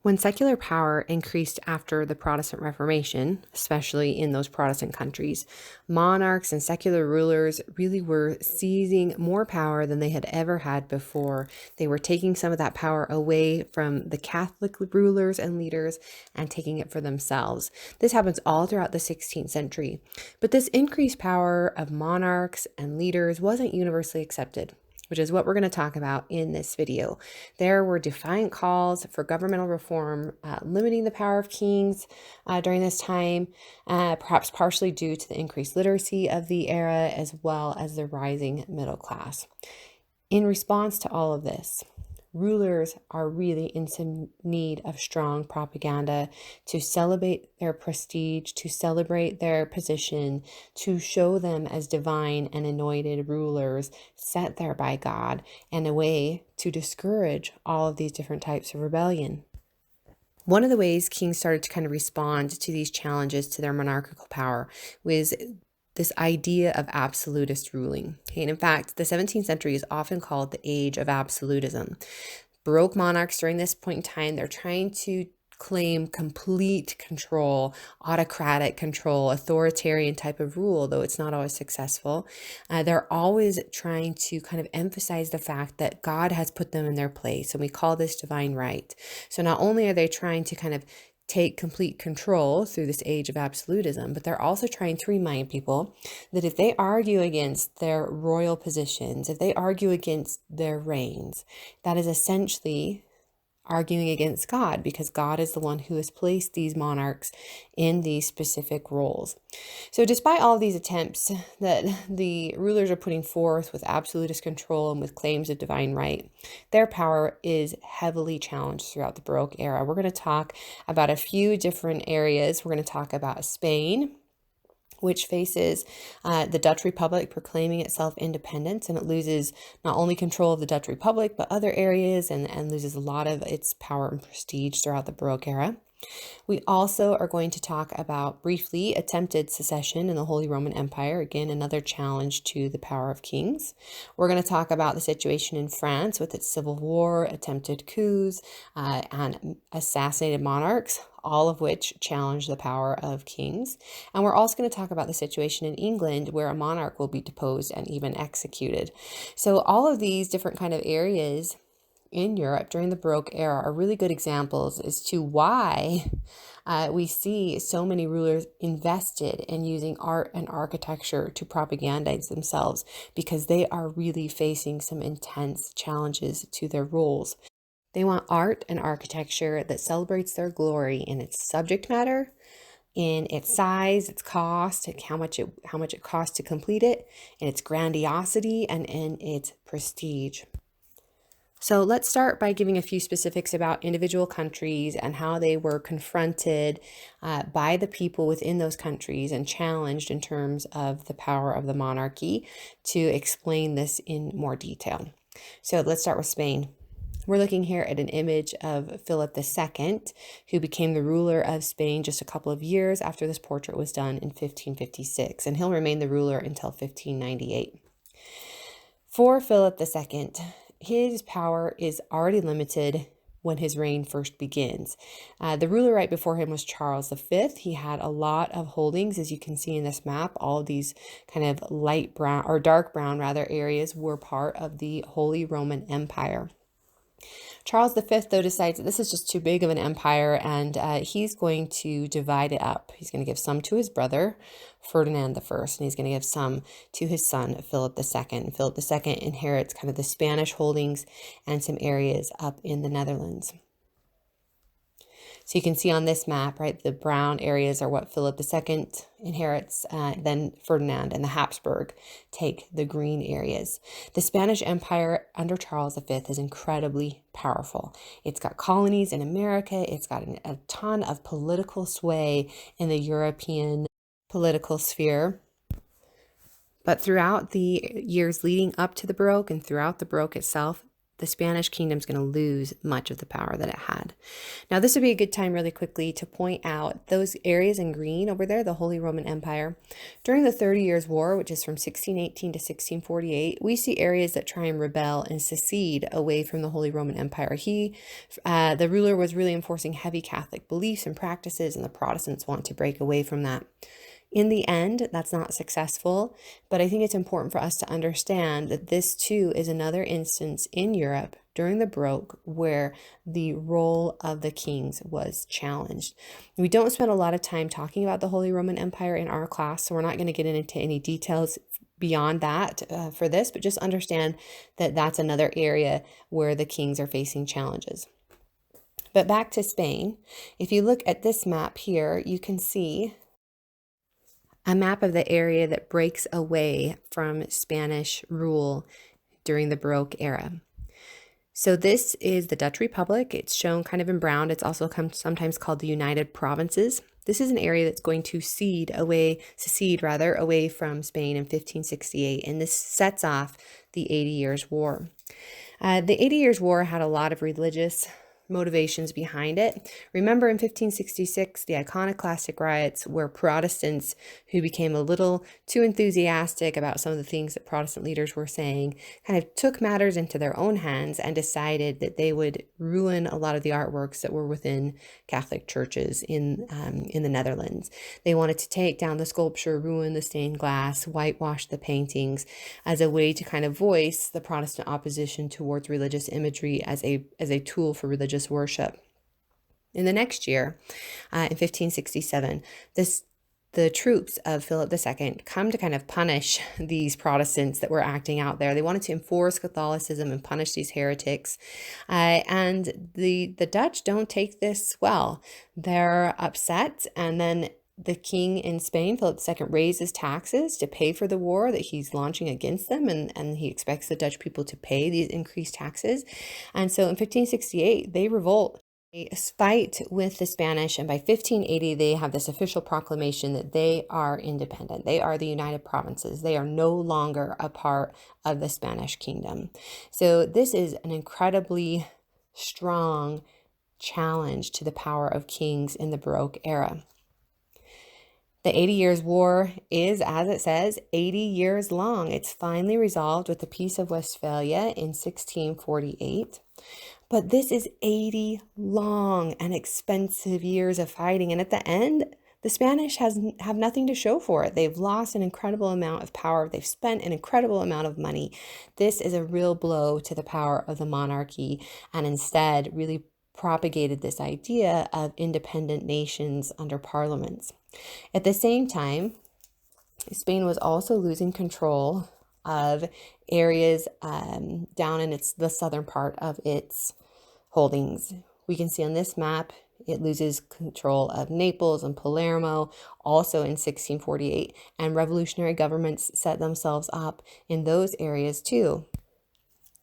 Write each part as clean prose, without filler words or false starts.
When secular power increased after the Protestant Reformation, especially in those Protestant countries, monarchs and secular rulers really were seizing more power than they had ever had before. They were taking some of that power away from the Catholic rulers and leaders and taking it for themselves. This happens all throughout the 16th century. But this increased power of monarchs and leaders wasn't universally accepted, which is what we're going to talk about in this video. There were defiant calls for governmental reform, limiting the power of kings during this time, perhaps partially due to the increased literacy of the era, as well as the rising middle class. In response to all of this, rulers are really in some need of strong propaganda to celebrate their prestige, to celebrate their position, to show them as divine and anointed rulers set there by God, and a way to discourage all of these different types of rebellion. One of the ways kings started to kind of respond to these challenges to their monarchical power was this idea of absolutist ruling. And in fact, the 17th century is often called the Age of Absolutism. Baroque monarchs during this point in time, they're trying to claim complete control, autocratic control, authoritarian type of rule, though it's not always successful. They're always trying to kind of emphasize the fact that God has put them in their place, and we call this divine right. So not only are they trying to kind of take complete control through this age of absolutism, but they're also trying to remind people that if they argue against their royal positions, if they argue against their reigns, that is essentially arguing against God, because God is the one who has placed these monarchs in these specific roles. So despite all of these attempts that the rulers are putting forth with absolutist control and with claims of divine right, their power is heavily challenged throughout the Baroque era. We're going to talk about a few different areas. We're going to talk about Spain, which faces the Dutch Republic proclaiming itself independence, and it loses not only control of the Dutch Republic, but other areas, and loses a lot of its power and prestige throughout the Baroque era. We also are going to talk about briefly attempted secession in the Holy Roman Empire. Again, another challenge to the power of kings. We're going to talk about the situation in France with its civil war, attempted coups, and assassinated monarchs, all of which challenge the power of kings. And we're also going to talk about the situation in England where a monarch will be deposed and even executed. So all of these different kind of areas in Europe during the Baroque era are really good examples as to why we see so many rulers invested in using art and architecture to propagandize themselves, because they are really facing some intense challenges to their roles. They want art and architecture that celebrates their glory in its subject matter, in its size, its cost, how much it costs to complete it, in its grandiosity, and in its prestige. So let's start by giving a few specifics about individual countries and how they were confronted by the people within those countries and challenged in terms of the power of the monarchy, to explain this in more detail. So let's start with Spain. We're looking here at an image of Philip II, who became the ruler of Spain just a couple of years after this portrait was done in 1556, and he'll remain the ruler until 1598. For Philip II, his power is already limited when his reign first begins. The ruler right before him was Charles V. He had a lot of holdings, as you can see in this map. All of these kind of light brown, or dark brown rather, areas were part of the Holy Roman Empire. Charles V, though, decides that this is just too big of an empire, and he's going to divide it up. He's going to give some to his brother, Ferdinand I, and he's going to give some to his son, Philip II. Philip II inherits kind of the Spanish holdings and some areas up in the Netherlands. So you can see on this map, right, the brown areas are what Philip II inherits, then Ferdinand and the Habsburg take the green areas. The Spanish Empire under Charles V is incredibly powerful. It's got colonies in America. It's got a ton of political sway in the European political sphere. But throughout the years leading up to the Baroque and throughout the Baroque itself, the Spanish kingdom's going to lose much of the power that it had. Now, this would be a good time really quickly to point out those areas in green over there, the Holy Roman Empire. During the 30 Years' War, which is from 1618 to 1648, we see areas that try and rebel and secede away from the Holy Roman Empire. The ruler was really enforcing heavy Catholic beliefs and practices, and the Protestants want to break away from that. In the end, that's not successful, but I think it's important for us to understand that this too is another instance in Europe during the Baroque where the role of the kings was challenged. We don't spend a lot of time talking about the Holy Roman Empire in our class, so we're not going to get into any details beyond that for this, but just understand that that's another area where the kings are facing challenges. But back to Spain, if you look at this map here, you can see a map of the area that breaks away from Spanish rule during the Baroque era. So this is the Dutch Republic. It's shown kind of in brown. It's also sometimes called the United Provinces. This is an area that's going to secede away from Spain in 1568, and this sets off the 80 Years' War. The 80 Years' War had a lot of religious motivations behind it. Remember in 1566, the iconoclastic riots where Protestants who became a little too enthusiastic about some of the things that Protestant leaders were saying kind of took matters into their own hands and decided that they would ruin a lot of the artworks that were within Catholic churches in the Netherlands. They wanted to take down the sculpture, ruin the stained glass, whitewash the paintings as a way to kind of voice the Protestant opposition towards religious imagery as a tool for religious worship. In the next year, in 1567, the troops of Philip II come to kind of punish these Protestants that were acting out there. They wanted to enforce Catholicism and punish these heretics. And the Dutch don't take this well. They're upset, and then the king in Spain, Philip II, raises taxes to pay for the war that he's launching against them, and he expects the Dutch people to pay these increased taxes. And so in 1568, they revolt. They fight with the Spanish, and by 1580, they have this official proclamation that they are independent. They are the United Provinces. They are no longer a part of the Spanish kingdom. So this is an incredibly strong challenge to the power of kings in the Baroque era. The 80 Years' War is, as it says, 80 years long. It's finally resolved with the Peace of Westphalia in 1648. But this is 80 long and expensive years of fighting. And at the end, the Spanish have nothing to show for it. They've lost an incredible amount of power. They've spent an incredible amount of money. This is a real blow to the power of the monarchy, and instead really propagated this idea of independent nations under parliaments. At the same time, Spain was also losing control of areas down in the southern part of its holdings. We can see on this map, it loses control of Naples and Palermo, also in 1648, and revolutionary governments set themselves up in those areas too.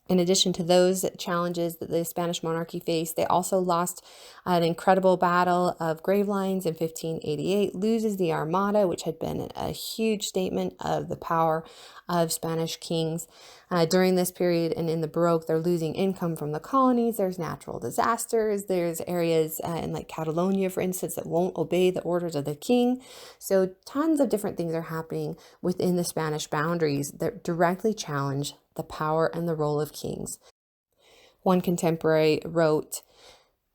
In addition to those challenges that the Spanish monarchy faced, they also lost an incredible battle of Gravelines in 1588, loses the Armada, which had been a huge statement of the power of Spanish kings. During this period and in the Baroque, they're losing income from the colonies. There's natural disasters. There's areas in like Catalonia, for instance, that won't obey the orders of the king. So tons of different things are happening within the Spanish boundaries that directly challenge the power and the role of kings. One contemporary wrote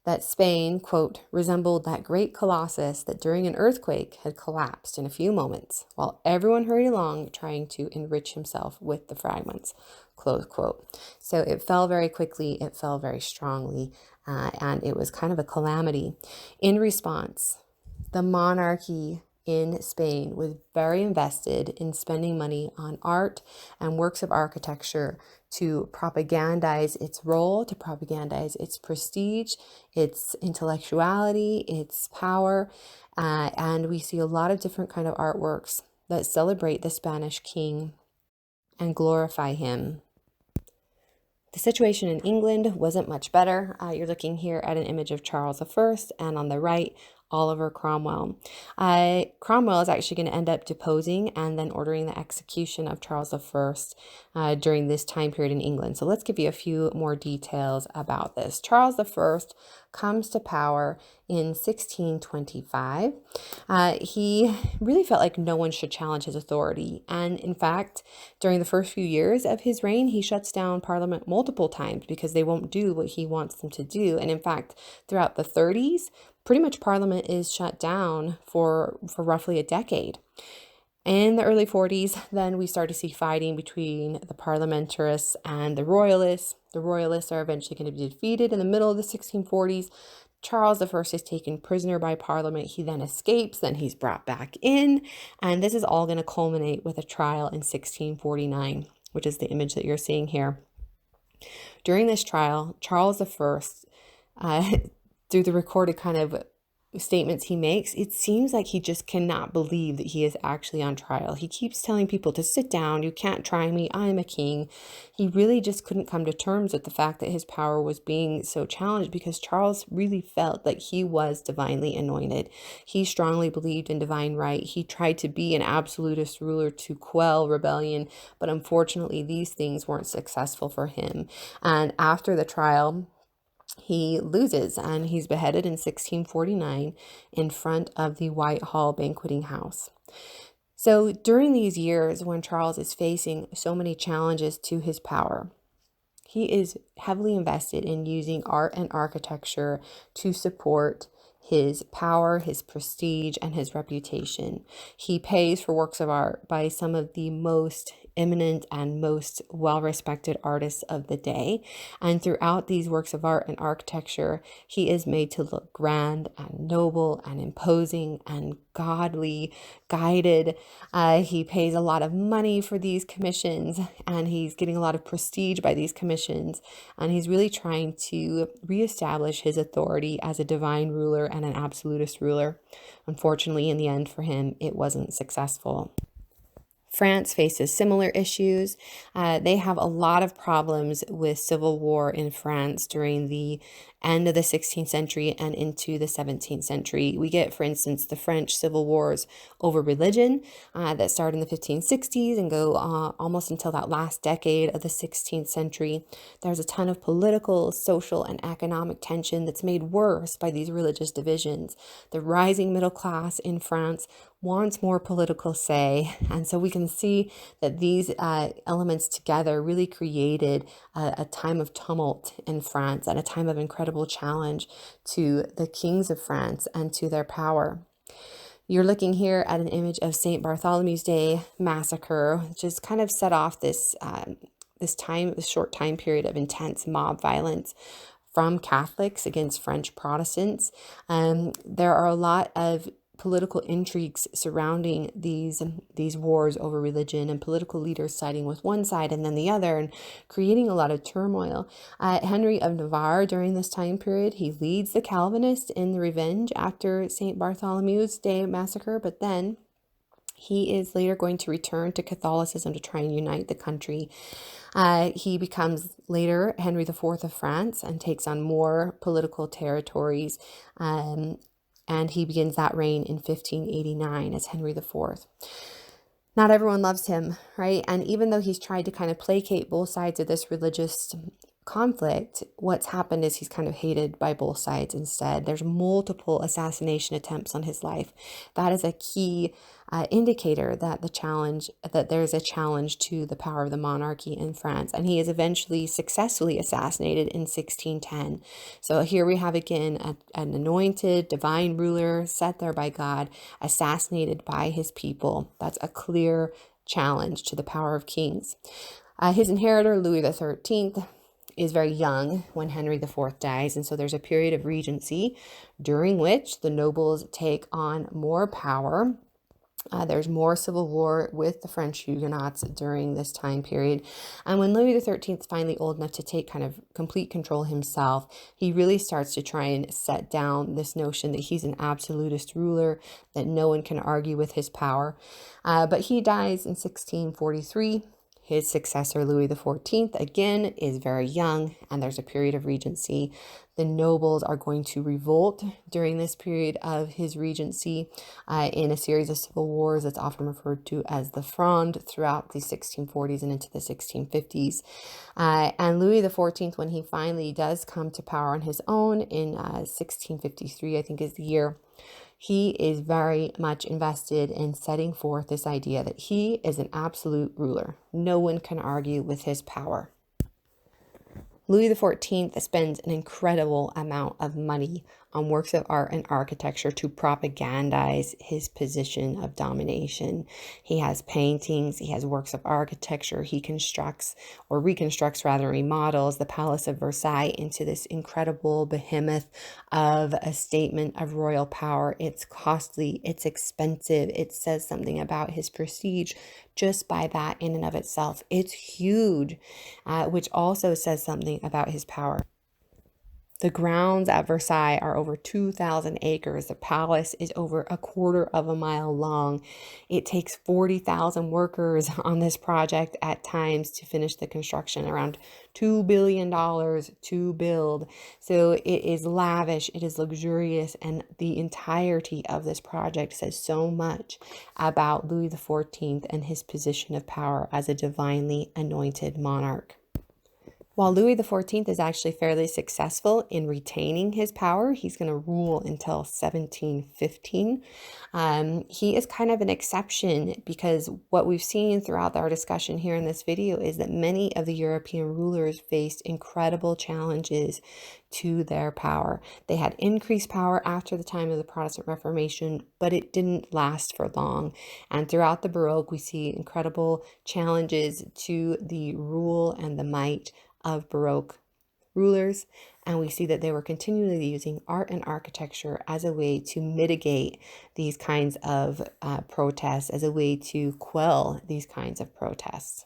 that Spain, quote, resembled that great colossus that during an earthquake had collapsed in a few moments, while everyone hurried along trying to enrich himself with the fragments, close quote. So it fell very quickly, it fell very strongly, and it was kind of a calamity. In response, the monarchy in Spain was very invested in spending money on art and works of architecture to propagandize its role, to propagandize its prestige, its intellectuality, its power. And we see a lot of different kind of artworks that celebrate the Spanish king and glorify him. The situation in England wasn't much better. You're looking here at an image of Charles I, and on the right Oliver Cromwell. Cromwell is actually going to end up deposing and then ordering the execution of Charles I during this time period in England. So let's give you a few more details about this. Charles I comes to power in 1625. He really felt like no one should challenge his authority. And in fact, during the first few years of his reign, he shuts down Parliament multiple times because they won't do what he wants them to do. And in fact, throughout the 30s, pretty much Parliament is shut down for roughly a decade. In the early 40s, then we start to see fighting between the parliamentarists and the royalists. The royalists are eventually going to be defeated in the middle of the 1640s. Charles I is taken prisoner by Parliament. He then escapes, then he's brought back in, and this is all going to culminate with a trial in 1649, which is the image that you're seeing here. During this trial, Charles I, through the recorded kind of statements he makes, it seems like he just cannot believe that he is actually on trial. He keeps telling people to sit down, you can't try me, I'm a king. He really just couldn't come to terms with the fact that his power was being so challenged, because Charles really felt that he was divinely anointed. He strongly believed in divine right. He tried to be an absolutist ruler to quell rebellion, but unfortunately these things weren't successful for him. And after the trial, he loses and he's beheaded in 1649 in front of the Whitehall banqueting house. So during these years when Charles is facing so many challenges to his power, he is heavily invested in using art and architecture to support his power, his prestige, and his reputation. He pays for works of art by some of the most eminent and most well-respected artists of the day. And throughout these works of art and architecture, he is made to look grand and noble and imposing and godly, guided. He pays a lot of money for these commissions, and he's getting a lot of prestige by these commissions. And he's really trying to reestablish his authority as a divine ruler and an absolutist ruler. Unfortunately, in the end for him, it wasn't successful. France faces similar issues. They have a lot of problems with civil war in France during the end of the 16th century and into the 17th century. We get, for instance, the French civil wars over religion that start in the 1560s and go almost until that last decade of the 16th century. There's a ton of political, social, and economic tension that's made worse by these religious divisions. The rising middle class in France wants more political say, and so we can see that these elements together really created a time of tumult in France and a time of incredible challenge to the kings of France and to their power. You're looking here at an image of St. Bartholomew's Day massacre, which just kind of set off this short time period of intense mob violence from Catholics against French Protestants. There are a lot of political intrigues surrounding these wars over religion, and political leaders siding with one side and then the other, and creating a lot of turmoil. Henry of Navarre, during this time period, he leads the Calvinists in the revenge after St. Bartholomew's Day massacre, but then he is later going to return to Catholicism to try and unite the country. He becomes later Henry IV of France and takes on more political territories, and he begins that reign in 1589 as Henry IV. Not everyone loves him, right? And even though he's tried to kind of placate both sides of this religious conflict, what's happened is he's kind of hated by both sides instead. There's multiple assassination attempts on his life. That is a key indicator that there's a challenge to the power of the monarchy in France. And he is eventually successfully assassinated in 1610. So here we have again an anointed divine ruler set there by God, assassinated by his people. That's a clear challenge to the power of kings. His inheritor, Louis XIII, is very young when Henry IV dies, and so there's a period of regency during which the nobles take on more power. There's more civil war with the French Huguenots during this time period. And when Louis XIII is finally old enough to take kind of complete control himself, he really starts to try and set down this notion that he's an absolutist ruler, that no one can argue with his power. But he dies in 1643. His successor, Louis XIV, again, is very young, and there's a period of regency. The nobles are going to revolt during this period of his regency in a series of civil wars that's often referred to as the Fronde throughout the 1640s and into the 1650s. And Louis XIV, when he finally does come to power on his own in 1653, I think is the year, he is very much invested in setting forth this idea that he is an absolute ruler. No one can argue with his power. Louis XIV spends an incredible amount of money on works of art and architecture to propagandize his position of domination. He has paintings, he has works of architecture, he constructs or reconstructs, rather, remodels the Palace of Versailles into this incredible behemoth of a statement of royal power. It's costly, it's expensive, it says something about his prestige just by that in and of itself. It's huge, which also says something about his power. The grounds at Versailles are over 2,000 acres. The palace is over a quarter of a mile long. It takes 40,000 workers on this project at times to finish the construction, around $2 billion to build. So it is lavish, it is luxurious, and the entirety of this project says so much about Louis XIV and his position of power as a divinely anointed monarch. While Louis XIV is actually fairly successful in retaining his power, he's going to rule until 1715. He is kind of an exception because what we've seen throughout our discussion here in this video is that many of the European rulers faced incredible challenges to their power. They had increased power after the time of the Protestant Reformation, but it didn't last for long. And throughout the Baroque, we see incredible challenges to the rule and the might of Baroque rulers, and we see that they were continually using art and architecture as a way to mitigate these kinds of protests, as a way to quell these kinds of protests.